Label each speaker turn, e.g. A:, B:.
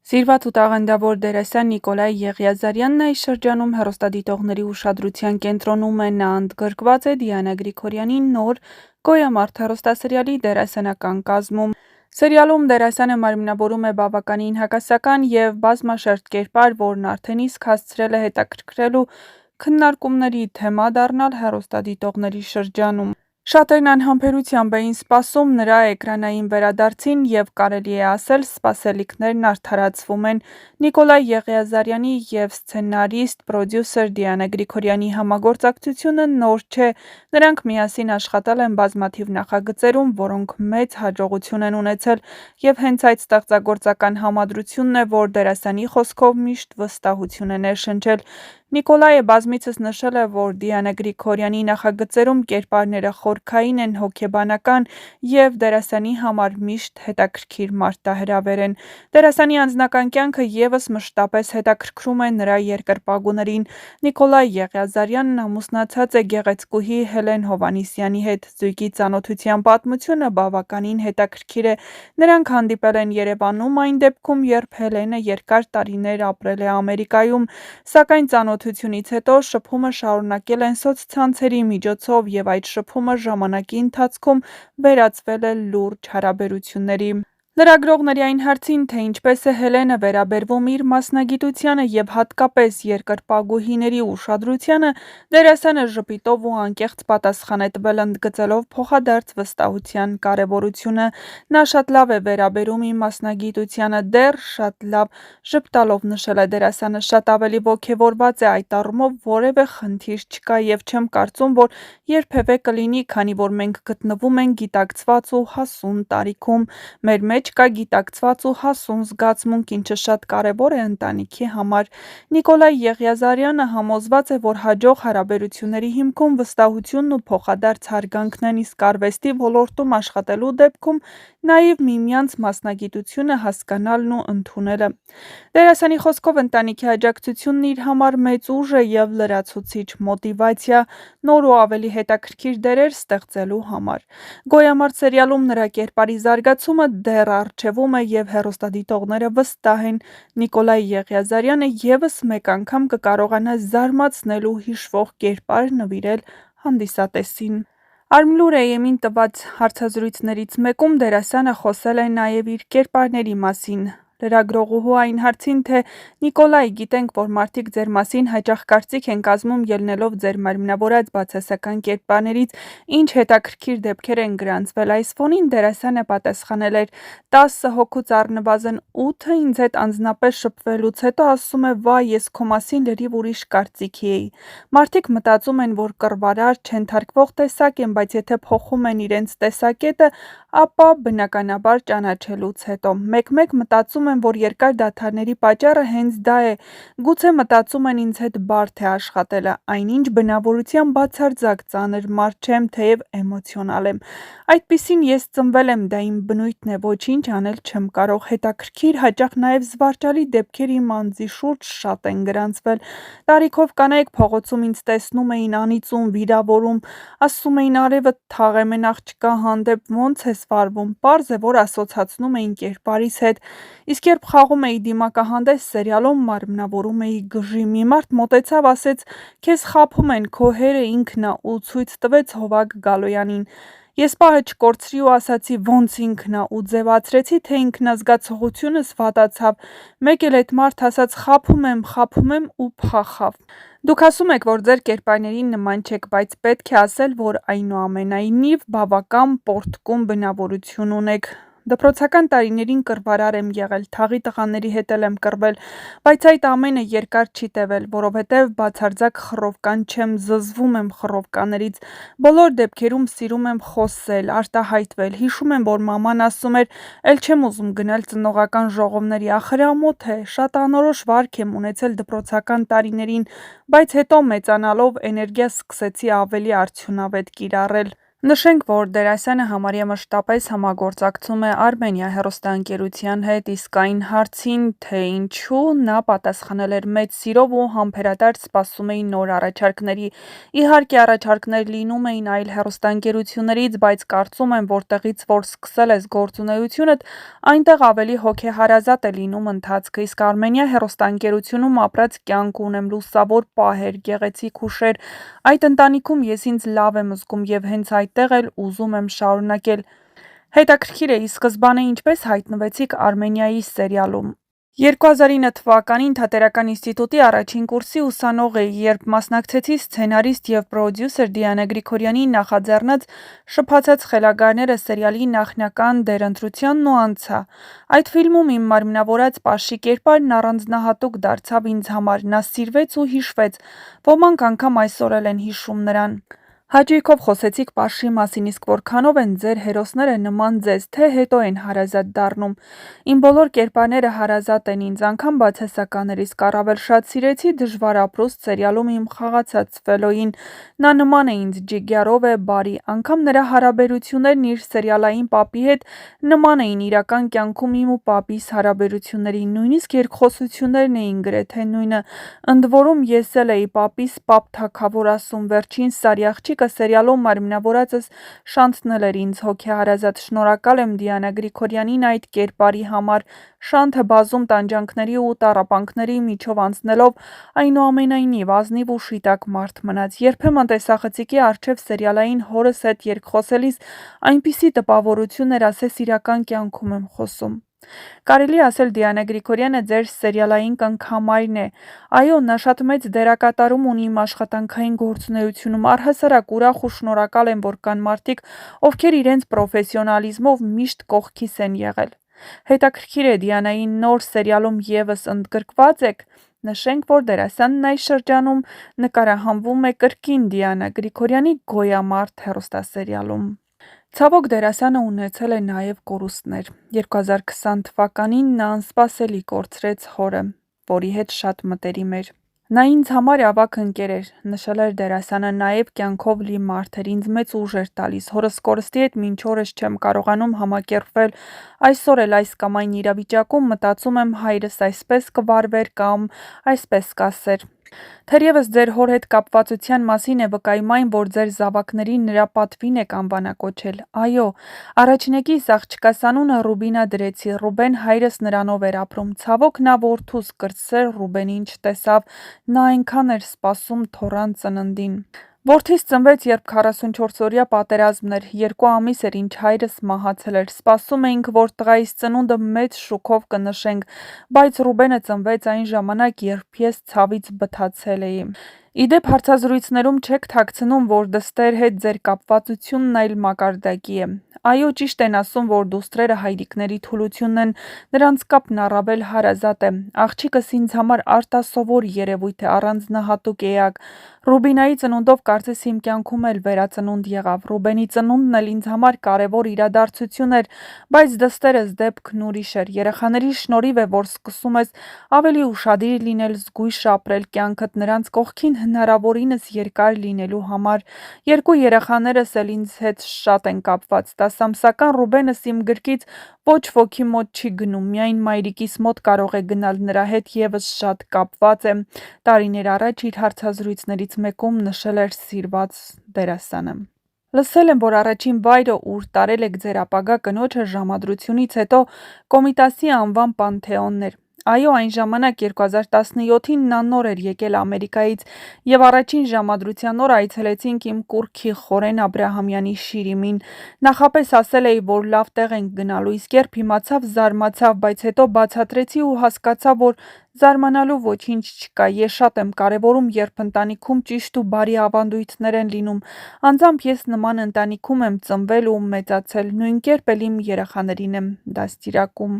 A: Սիրված ու տաղանդավոր դերասան Նիկոլայ Եղիազարյանն այս շրջանում հեռուստադիտողների ուշադրության կենտրոնում է, նա ընդգրկված է Դիանա Գրիգորյանի նոր «Գոյամարտ» հեռուստասերիալի դերասանական կազմում։ Սերիալում դերասանը մարմնավորում է բավականին հակասական և բազմաշերտ կերպար, որն արդեն իսկ հասցրել է հետաքրքրել ու քննարկումների թեմա դառնալ հեռուստադիտողների շրջանում։ Շատերն անհամբերությամբ էին սպասում նրա էկրանային վերադարձին և կարելի է ասել սպասելիքներն արդարացվում են։ Նիկոլայ Եղիազարյանի և սցենարիստ, պրոդյուսեր Դիանա Գրիգորյանի համագործակցությունը նոր չէ, նրանք միասին աշխատել են բազմաթիվ նախագծերում, որոնք մեծ հաջողություն են ունեցել, և հենց այդ ստեղծագործական համադրությունն է, որ դերասանի խոսքով միշտ վստահություն է ներշնչել։ Նիկոլայը բազմիցս նշել է, որ Դիանա Գրիգորյանի նախագծերում կերպարները խորքային են, հոգեբանական և դերասանի համար միշտ հետաքրքիր մարտահրավեր են։ Դերասանի անձնական կյանքը ևս մշտապես հետաքրքրում է նրա երկրպագուներին։ Նիկոլայ Եղիազարյանն ամուսնացած է գեղեցկուհի Հելեն Հովհաննիսյանի հետ։ Զույգի ծանոթության պատմությունը բավականին հետաքրքիր է։ Նրանք հանդիպել են Երևանում այն դեպքում, երբ Հելենը երկար տարիներ ապրել է Ամերիկայում, սակայն ծանոթությունից հետո շփումը շարունակել են սոցցանցերի միջոցով և այդ շփումը ժամանակի ընթացքում վերածվել է լուրջ հարաբերությունների։ Լրագրողների այն հարցին, թե ինչպես է Հելենը վերաբերվում իր մասնագիտությանը և հատկապես երկրպագուհիների ուշադրությանը, դերասանը ժպիտով ու անկեղծ պատասխան է տվել, ընդգծելով փոխադարձ վստահության կարևորությունը։ Նա շատ լավ է վերաբերում իմ մասնագիտությանը, դեռ շատ լավ, ժպտալով նշել է դերասանը, շատ ավելի ոգևորված է, այդ առումով որևէ խնդիր չկա և չեմ կարծում, որ երբևէ կլինի, քանի որ մենք գտնվում ենք գիտակցված ու հասուն տարիքում։ Մեր մեջ կա գիտակցված ու հասուն զգացմունք, ինչը շատ կարևոր է ընտանիքի համար։ Նիկոլայ Եղիազարյանը համոզված է, որ հաջող հարաբերությունների հիմքում վստահությունն ու փոխադարձ հարգանքն են, իսկ արվեստի ոլորտում աշխատելու դեպքում նաև միմյանց մասնագիտությունը հասկանալն ու ընդունելը։ Դերասանի խոսքով ընտանիքի աջակցությունն իր համար մեծ ուժ է և լրացուցիչ մոտիվացիա նոր ու ավելի հետաքրքիր դերեր ստեղծելու համար։ «Գոյամարտ» սերիալում նրա կերպարի զարգացումը դեռ առջևում է և հեռուստադիտողները վստահ են՝ Նիկոլայ Եղիազարյանը ևս մեկ անգամ կկարողանա զարմացնել ու հիշվող կերպար նվիրել հանդիսատեսին։ Armlur.am-ին տված հարցազրույցներից մեկում դերասանը խոսել է նաև իր կերպարների մասին։ Լրագրողուհու այն հարցին, թե Նիկոլայ, գիտենք, որ մարդիկ ձեր մասին հաճախ կարծիք են կազմում ելնելով ձեր մարմնավորած բացասական կերպարներից, ինչ հետաքրքիր դեպքեր են գրանցվել, այս ֆոնին դերասանը պատասխանել էր. 10 հոգուց առնվազն 8-ը ինձ հետ անձնապես շփվելուց հետո ասում է՝ «Վայ, ես քո մասին լրիվ ուրիշ կարծիքի էի»։ Մարդիկ մտածում են, որ կռվարար, չենթարկվող տեսակ եմ, բայց եթե փոխում են իրենց տեսակետը, ապա բնականաբար ճանաչելուց հետո։ Մեկ-մեկ մտածում եմ, որ երկար դադարների պատճառը հենց դա է։ Գուցե մտածում են ինձ հետ բարդ է աշխատելը, այնինչ բնավորությամբ բացարձակ ծանր մարդ չեմ, թեև էմոցիոնալ եմ։ Այդպիսին ես ծնվել եմ, դա իմ բնույթն է, ոչինչ անել չեմ կարող։ Հետաքրքիր, հաճախ նաև զվարճալի դեպքեր իմ անձի շուրջ շատ են գրանցվել։ Տարիքով կանայք փողոցում ինձ տեսնում էին անիծում, վիրավորում, ասում էին՝ արևը թաղեմ են աղջկա հանդեպ, ոնց ես վարվում։ Պարզ է, որ ասոցացնում էին կերպարիս հետ։ Իսկ երբ խաղում էի դիմակահանդես սերիալում, մարմնավորում էի գժի։ Մի մարդ մոտեցավ, ասեց՝ քեզ խաբում են, քո հերը ինքն ա, ու ցույց տվեց Հովակ Գալոյանին։ Ես պահը չկորցրի ու ասացի՝ ոնց ինքն ա, ու ձևացրեցի, թե ինքնազգացողությունս վատացավ։ Մեկ էլ էդ մարդ ասաց՝ խաբում եմ ու փախավ։ Դուք ասում եք, որ ձեր կերպարներին նման չեք, բայց պետք է ասել, որ այնուամենայնիվ բավական պոռթկում բնավորություն ունեք։ Դպրոցական տարիներին կռվարար եմ եղել, թաղի տղաների հետ էլ եմ կռվել, բայց այդ ամենը երկար չի տևել, որովհետև բացարձակ խռովկան չեմ, զզվում եմ խռովկաներից։ Բոլոր դեպքերում սիրում եմ խոսել, արտահայտվել։ Հիշում եմ, որ մաման ասում էր՝ «Էլ չեմ ուզում գնալ ծնողական ժողովների, ախր ամոթ է»։ Շատ անորոշ վարք եմ ունեցել դպրոցական տարիներին, բայց հետո մեծանալով էներգիա սկսեցի ավելի արդյունավետ կիրառել։ Նշենք, որ դերասանը համարյա մշտապես համագործակցում է Արմենիա հեռուստաընկերության հետ, իսկ այն հարցին, թե ինչու, նա պատասխանել էր մեծ սիրով ու համբերատար սպասում էի նոր առաջարկների։ Իհարկե առաջարկներ լինում էին այլ հեռուստաընկերություններից, բայց կարծում եմ, որտեղից որ սկսել ես գործունեությունդ, այնտեղ ավելի հոգեհարազատ է լինում ընթացքը, իսկ Արմենիա հեռուստաընկերությունում ապրած կյանք ունեմ, լուսավոր պահեր, գեղեցիկ հուշեր, այդ ընտանիքում ես ինձ լավ եմ զգում և հենց այդտեղ էլ ուզում եմ շարունակել։ Հետաքրքիր է, ի սկզբանե ինչպես հայտնվեցիք Արմենիայի սերիալում։ 2009 թվականին Թատերական ինստիտուտի առաջին կուրսի ուսանող էի, երբ մասնակցեցի սցենարիստ և պրոդյուսեր Դիանա Գրիգորյանի նախաձեռնած «Շփացած խելագարները» սերիալի նախնական դերընտրությանն ու անցա։ Այդ ֆիլմում իմ մարմնավորած Պաշի կերպարն առանձնահատուկ դարձավ ինձ համար, նա սիրվեց ու հիշվեց, ոմանք անգամ այսօր էլ են հիշում նրան։ Հաճույքով խոսեցիք Պաշի մասին, իսկ որքանով են ձեր հերոսները նման ձեզ, թե հետո են հարազատ դառնում։ Իմ բոլոր կերպարները հարազատ են ինձ, անգամ բացասականներ, իսկ առավել շատ սիրեցի «Դժվար ապրուստ» սերիալում իմ խաղացած Ֆելոյին, նա նման է ինձ, ջիգյարով է, բարի, անգամ նրա հարաբերություններն իր սերիալային պապի հետ նման էին իրական կյանքում իմ ու պապիս հարաբերություններին, նույնիսկ երկխոսություններն էին գրեթե նույնը, ընդ որում ես էլ էի պապիս պապ թագավոր ասում, վերջին Սարի աղջիկը սերիալում մարմնավորածս Շանթն էլ էր ինձ հոգեհարազատ, շնորհակալ եմ Դիանա Գրիգորյանին այդ կերպարի համար, Շանթը բազում տանջանքների ու տառապանքների միջով անցնելով, այնուամենայնիվ ազնիվ ու շիտակ մարդ մնաց, երբեմն տեսախցիկի առջև սերիալային հորս հետ երկխոսելիս այնպիսի տպավորություն էր, ասես իրական կյանքում եմ խոսում։ Կարելի է ասել Դիանա Գրիգորյանը ձեր սերիալային կնքամայրն է։ Այո, նա շատ մեծ դերակատարում ունի իմ աշխատանքային գործունեությունում, առհասարակ ուրախ ու շնորհակալ եմ, որ կան մարդիկ, ովքեր իրենց պրոֆեսիոնալիզմով միշտ կողքիս են եղել։ Հետաքրքիր է, Դիանայի նոր սերիալում ևս ընդգրկված եք։ Նշենք, որ դերասանն այս շրջանում նկարահանվում է կրկին Դիանա Գրիգորյանի «Գոյամարտ» հեռուստասերիալում։ Ցավոք դերասանը ունեցել է նաև կորուստներ։ 2020 թվականին նա անսպասելի կորցրեց հորը, որի հետ շատ մտերիմ էր։ Նա ինձ համար ավագ ընկեր էր, նշել էր դերասանը, նաև կյանքով լի մարդ էր, ինձ մեծ ուժ էր տալիս, հորս կորստի հետ մինչ օրս չեմ կարողանում համակերպվել, այսօր էլ այս կամ այն իրավիճակում մտածում եմ հայրս այսպես կվարվեր կամ այսպես կասեր։ Թերևս ձեր հոր հետ կապվածության մասին է վկայում այն, որ ձեր զավակներին նրա պատվին եք անվանակոչել։ Այո, առաջնեկիս աղջկաս անունը Ռուբինա դրեցի, Ռուբեն հայրս նրանով էր ապրում, ցավոք նա որդուս կրտսեր Ռուբենին չտեսավ, նա այնքան էր սպասում թոռան ծննդին։ Որդիս ծնվեց, երբ 44-օրյա պատերազմն էր, 2 ամիս էր, ինչ հայրս մահացել էր, սպասում էինք, որ տղայիս ծնունդը մեծ շուքով կնշենք, բայց Ռուբենը ծնվեց այն ժամանակ, երբ ես ցավից բթացել էի։ Իդեպ հարցազրույցներում չեք թաքցնում, որ դստեր հետ ձեր կապվածությունն այլ մակարդակի է։ Այո, ճիշտ են ասում, որ դուստրերը հայրիկների թուլությունն են, նրանց կապն առավել հարազատ է։ Աղջիկս ինձ համար արտասովոր երևույթ է, առանձնահատուկ էակ։ Ռուբինայի ծնունդով կարծես իմ կյանքում էլ վերածնունդ եղավ։ Ռուբենի ծնունդն էլ ինձ համար կարևոր իրադարձություն էր, բայց դստերս դեպքն ուրիշ էր։ Երեխաների շնորհիվ է, որ սկսում ես ավելի ուշադիր լինել, զգույշ ապրել կյանքդ նրանց կողքին հնարավորինս երկար լինելու համար։ 2 երեխաներս էլ ինձ հետ շատ են կապված։ 10-ամսական Ռուբենս իմ գրկից ոչ ոքի մոտ չի գնում, միայն մայրիկիս մոտ կարող է գնալ, նրա հետ ևս շատ կապված եմ, տարիներ առաջ իր հարցազրույցներից մեկում նշել էր սիրված դերասանը։ Լսել եմ, որ առաջին վայրը, ուր տարել եք ձեր ապագա կնոջը ժամադրությունից հետո Կոմիտասի անվան Պանթեոնն էր։ Այո, այն ժամանակ 2017-ին նա նոր էր եկել Ամերիկայից և առաջին ժամադրության օր այցելեցինք իմ կուռքի Խորեն Աբրահամյանի շիրիմին։ Նախապես ասել էի, որ լավ տեղ ենք գնալու, իսկ երբ իմացավ, զարմացավ, բայց հետո բացատրեցի ու հասկացա, որ զարմանալու ոչինչ չկա։ Ես շատ եմ կարևորում, երբ ընտանիքում ճիշտ ու բարի ավանդույթներ են լինում։ Անձամբ ես նման ընտանիքում եմ ծնվել ու մեծացել, նույն կերպ էլ իմ երեխաներին եմ դաստիարակում։